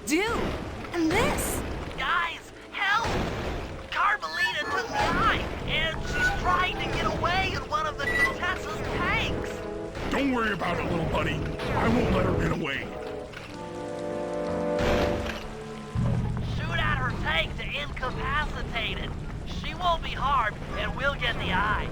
do? And this? Guys, help! Carmelita took the eye, and she's trying to get away in one of the Contessa's tanks. Don't worry about it, little buddy. I won't let her get away. Shoot at her tank to incapacitate it. She won't be harmed, and we'll get the eye.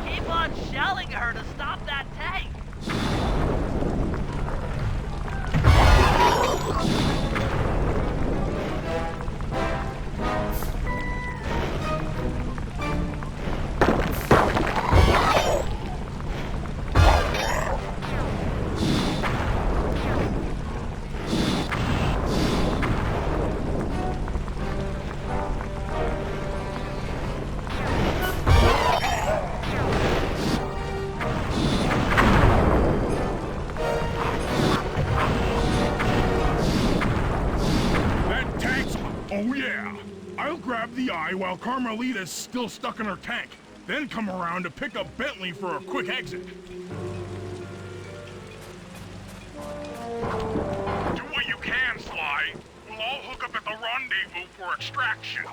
Keep on shelling her to stop that tank. That tank's... Oh, yeah. I'll grab the eye while Carmelita's still stuck in her tank. Then come around to pick up Bentley for a quick exit. Do what you can, Sly. We'll all hook up at the rendezvous for extraction.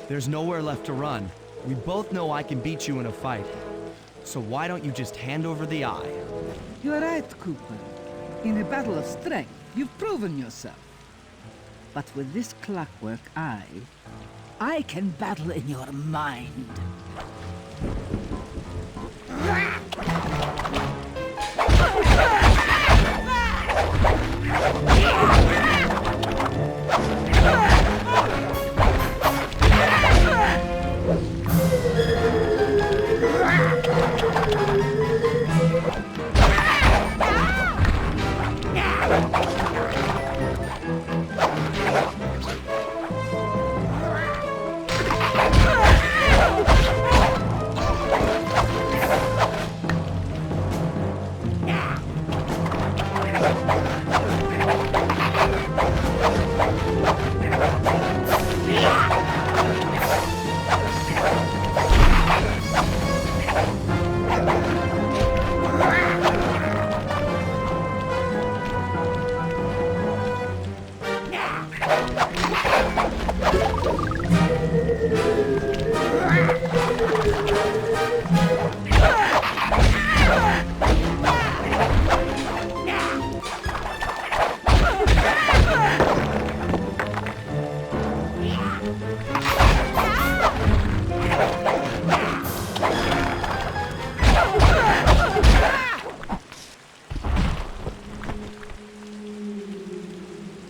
There's nowhere left to run. We both know I can beat you in a fight. So why don't you just hand over the eye? You're right, Cooper. In a battle of strength, you've proven yourself. But with this clockwork eye, I can battle in your mind.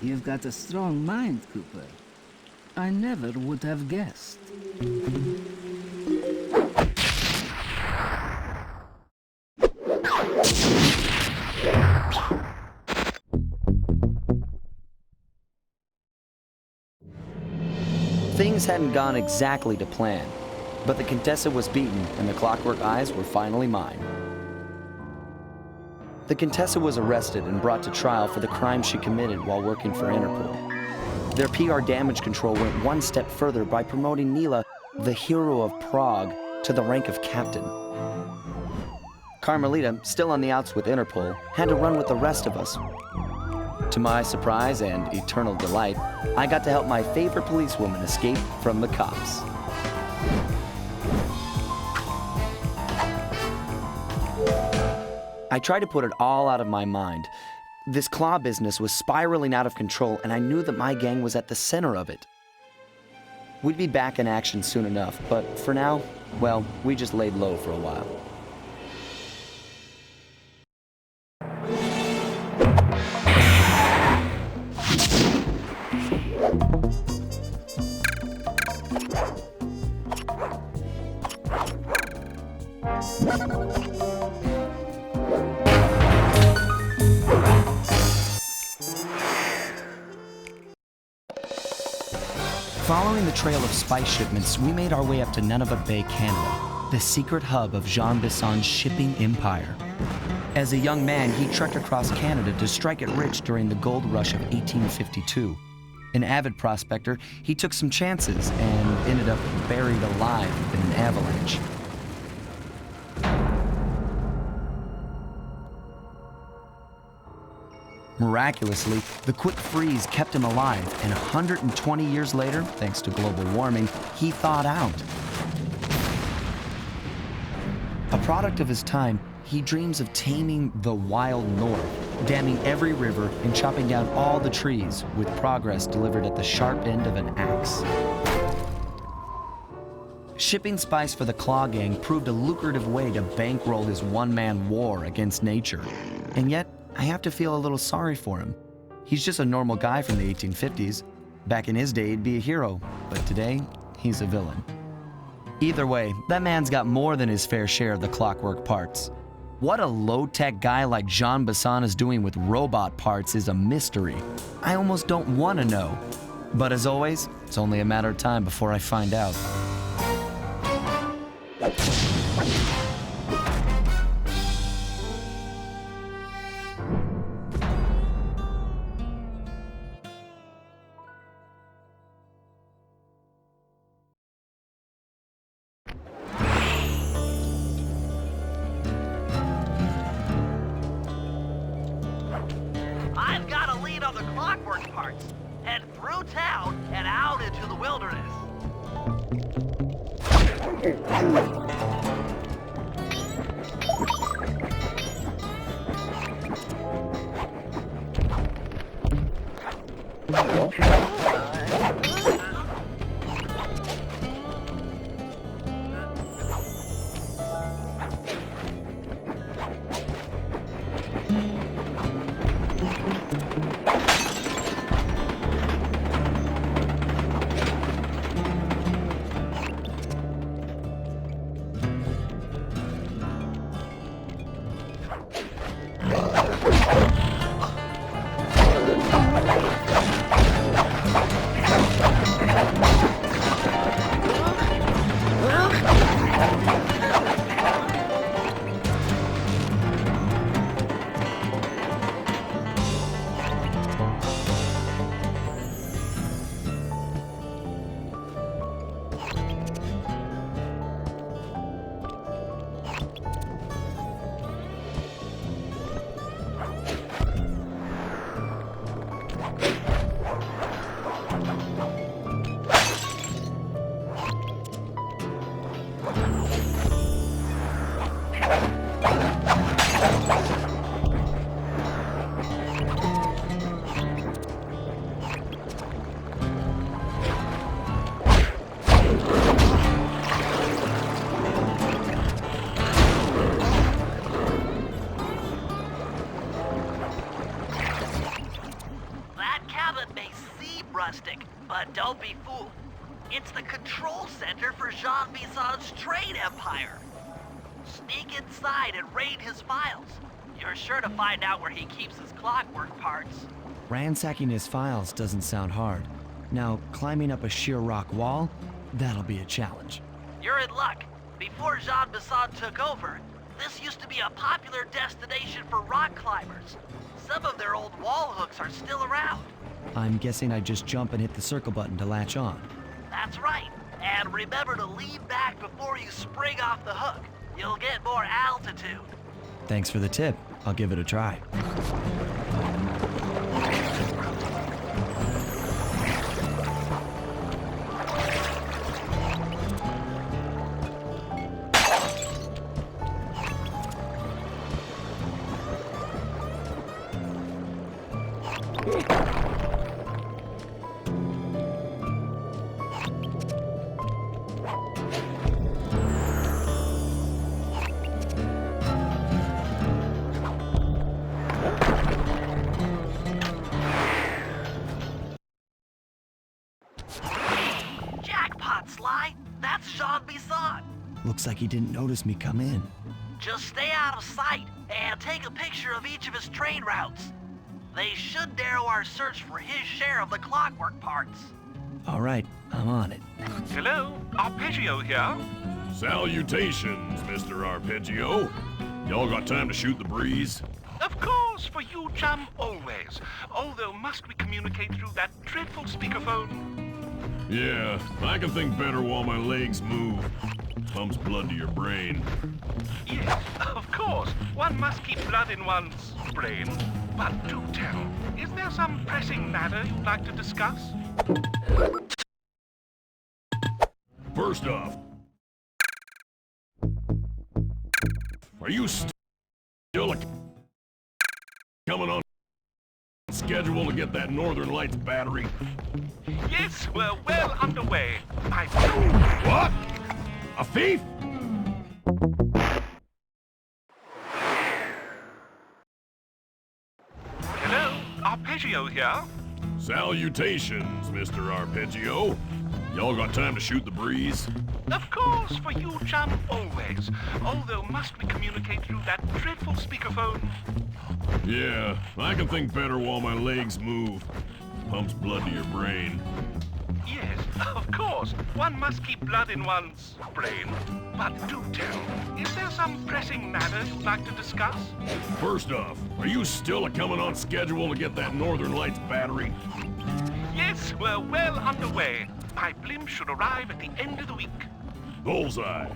You've got a strong mind, Cooper. I never would have guessed. Things hadn't gone exactly to plan, but the Contessa was beaten and the Clockwork Eyes were finally mine. The Contessa was arrested and brought to trial for the crime she committed while working for Interpol. Their PR damage control went one step further by promoting Nila, the hero of Prague, to the rank of captain. Carmelita, still on the outs with Interpol, had to run with the rest of us. To my surprise and eternal delight, I got to help my favorite policewoman escape from the cops. I tried to put it all out of my mind. This claw business was spiraling out of control, and I knew that my gang was at the center of it. We'd be back in action soon enough, but for now, well, we just laid low for a while. Following the trail of spice shipments, we made our way up to Nunavut Bay, Canada. the secret hub of Jean Bisson's shipping empire. As a young man, he trekked across Canada to strike it rich during the gold rush of 1852. An avid prospector, he took some chances and ended up buried alive in an avalanche. Miraculously, the quick freeze kept him alive, and 120 years later, thanks to global warming, he thawed out. A product of his time, he dreams of taming the wild north, damming every river and chopping down all the trees, with progress delivered at the sharp end of an axe. Shipping spice for the Claw Gang proved a lucrative way to bankroll his one-man war against nature. And yet, I have to feel a little sorry for him. He's just a normal guy from the 1850s. Back in his day, he'd be a hero, but today, he's a villain. Either way, that man's got more than his fair share of the clockwork parts. What a low-tech guy like Jean Bisson is doing with robot parts is a mystery. I almost don't want to know. But as always, it's only a matter of time before I find out. I've got a lead on the clockwork parts. Head through town and out into the wilderness. Rustic, but don't be fooled. It's the control center for Jean Bisson's trade empire. Sneak inside and raid his files. You're sure to find out where he keeps his clockwork parts. Ransacking his files doesn't sound hard. Now, climbing up a sheer rock wall, that'll be a challenge. You're in luck. Before Jean Bisson took over, this used to be a popular destination for rock climbers. Some of their old wall hooks are still around. I'm guessing I just jump and hit the circle button to latch on. That's right. And remember to lean back before you spring off the hook. You'll get more altitude. Thanks for the tip. I'll give it a try. Jackpot, Sly. That's Jean Bisson. Looks like he didn't notice me come in. Just stay out of sight and take a picture of each of his trade routes. They should narrow our search for his share of the clockwork parts. All right, I'm on it. Hello, Arpeggio here. Salutations, Mr. Arpeggio. Y'all got time to shoot the breeze? Of course, for you, chum, always. Although must we communicate through that dreadful speakerphone? Yeah, I can think better while my legs move. Pumps blood to your brain. Yes, of course. One must keep blood in one's brain. But do tell, is there some pressing matter you'd like to discuss? First off, are you still coming on schedule to get that Northern Lights battery? Yes, we're well underway. What? A thief? Hello, Arpeggio here. Salutations, Mr. Arpeggio. Y'all got time to shoot the breeze? Of course, for you, chum, always. Although must we communicate through that dreadful speakerphone? Yeah, I can think better while my legs move. Pumps blood to your brain. Yes, of course. One must keep blood in one's brain. But do tell, is there some pressing matter you'd like to discuss? First off, are you still coming on schedule to get that Northern Lights battery? Yes, we're well underway. My blimp should arrive at the end of the week. Bullseye.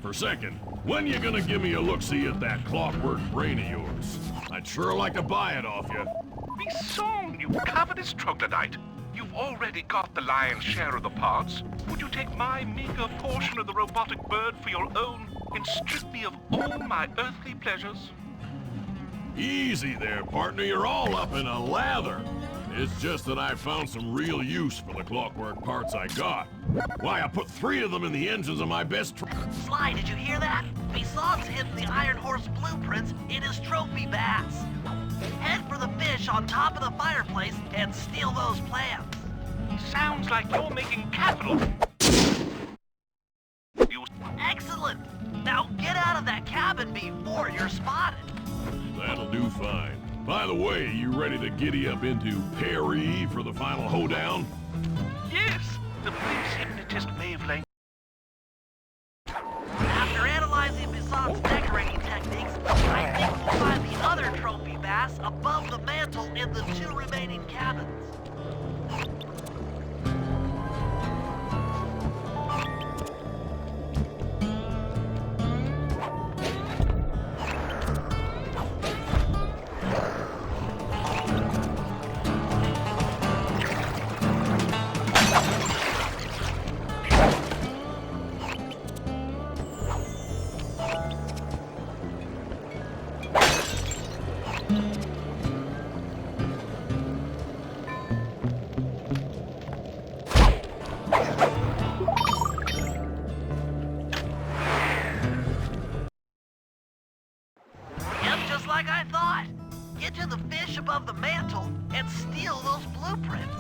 For second, when you gonna give me a look-see at that clockwork brain of yours? I'd sure like to buy it off you. Be song, you covetous troglodyte. You've already got the lion's share of the parts. Would you take my meager portion of the robotic bird for your own and strip me of all my earthly pleasures? Easy there, partner. You're all up in a lather. It's just that I found some real use for the clockwork parts I got. Why, I put 3 of them in the engines of my best Sly, did you hear that? Bison's hidden the Iron Horse blueprints in his trophy bass. Head for the fish on top of the fireplace and steal those plans. Sounds like you're making capital. You... Excellent! Now get out of that cabin before you're spotted. That'll do fine. By the way, you ready to giddy up into Perry for the final hoedown? Yes, the blimp's hypnotist wavelength. After analyzing Bison's decorating techniques, I think we'll find the other trophy bass above the mantle in the 2 remaining cabins. Like I thought. Get to the fish above the mantle and steal those blueprints.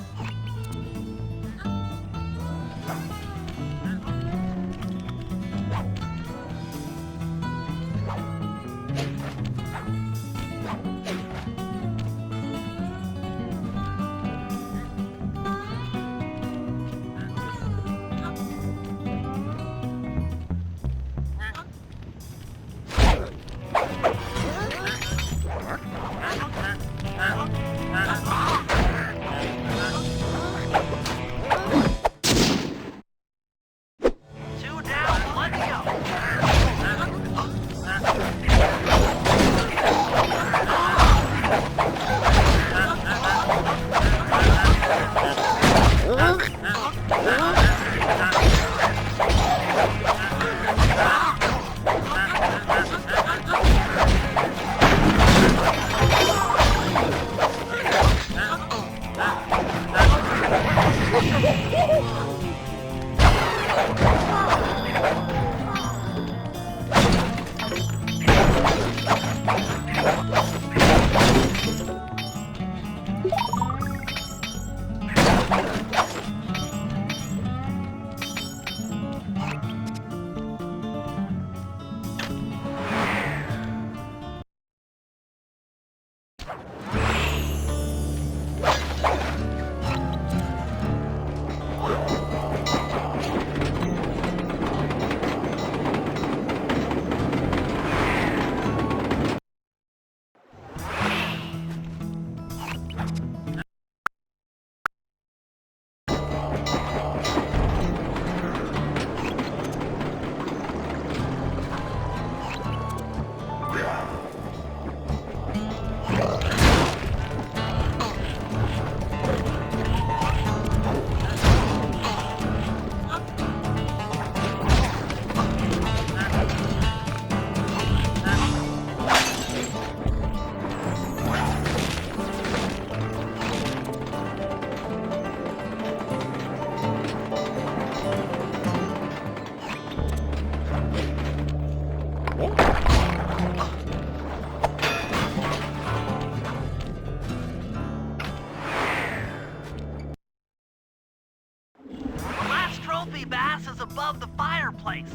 passes above the fireplace.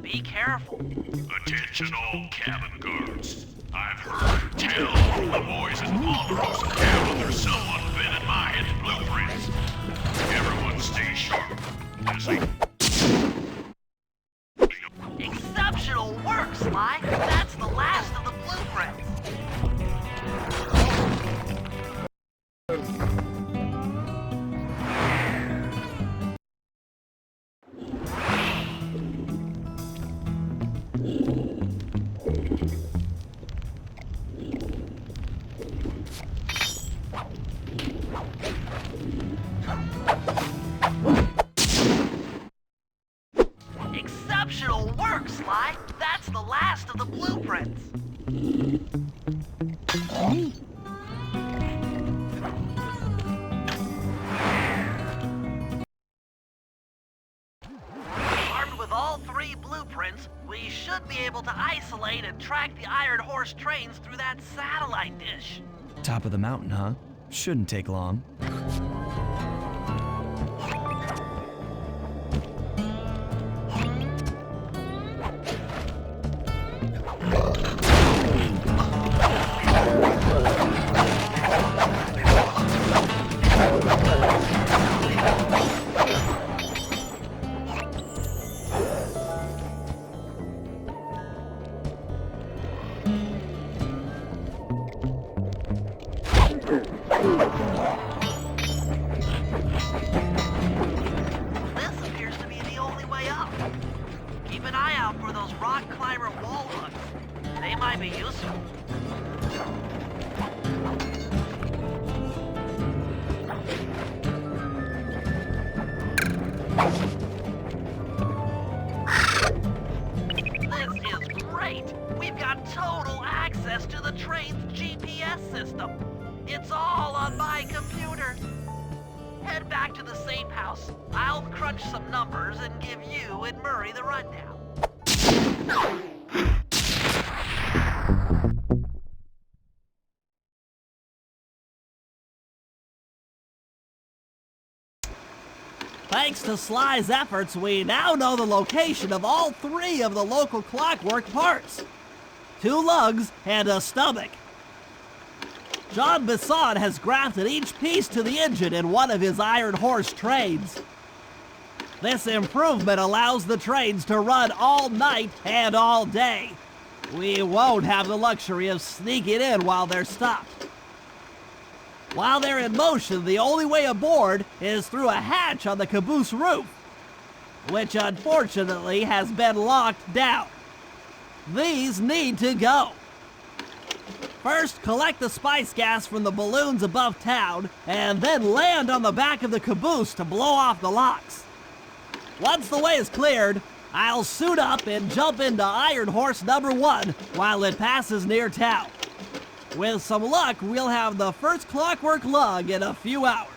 Be careful. Attention all cabin guards. I've heard tell from the boys at Ponderosa cabin there's someone been in my head's blueprints. Everyone stay sharp. Exceptional work, Sly. That's the last of the blueprints. Exceptional work, Sly. That's the last of the blueprints. Armed with all 3 blueprints, we should be able to isolate and track the Iron Horse trains through that satellite dish. Top of the mountain, huh? Shouldn't take long. This appears to be the only way up. Keep an eye out for those rock climber wall hooks. They might be useful. This is great. We've got total access to the train's GPS system. It's all on my computer. Head back to the safe house. I'll crunch some numbers and give you and Murray the rundown. Thanks to Sly's efforts, we now know the location of all 3 of the local clockwork parts. 2 lugs and a stomach. Jean Bisson has grafted each piece to the engine in one of his Iron Horse trains. This improvement allows the trains to run all night and all day. We won't have the luxury of sneaking in while they're stopped. While they're in motion, the only way aboard is through a hatch on the caboose roof, which unfortunately has been locked down. These need to go. First, collect the spice gas from the balloons above town, and then land on the back of the caboose to blow off the locks. Once the way is cleared, I'll suit up and jump into Iron Horse number 1 while it passes near town. With some luck, we'll have the first clockwork lug in a few hours.